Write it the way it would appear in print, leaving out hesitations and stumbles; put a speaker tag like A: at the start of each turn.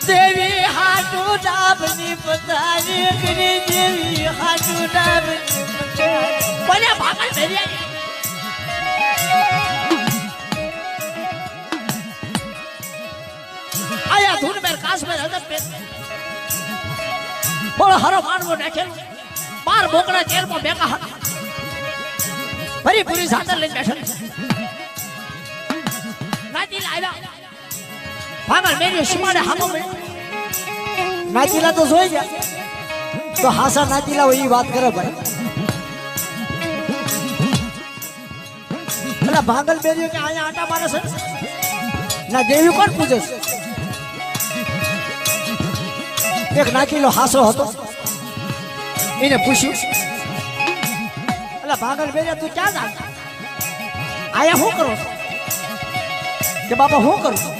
A: દેવી હાટુ ડાબની પતારી કરી દેવી હાટુ ડાબની પતારી બોલે ભાગલ ભેરિયા આયા ધૂન મેર કાશ મેર હદપ પે બોલ હરો માનવો નાખેલ બાર બોકડા ચેરમાં બેકા હતા ફરી પૂરી સાદર લઈને બેઠા નાચીલા આવ્યા ભાગલ મેરી સીમાડે હામો મે નાચીલા તો જોઈ ગયા તો હાસા નાચીલા હોય એ વાત કરે ભાઈ એટલે ભાગલ મેરી કે અહીંયા આટા મારે છે ના દેવી કોણ પૂજે છે એક નાચીલો હાસો હતો એને પૂછ્યું એટલે ભાગલ મેરી તું ક્યાં જા આયા શું કરો કે બાપા શું કરું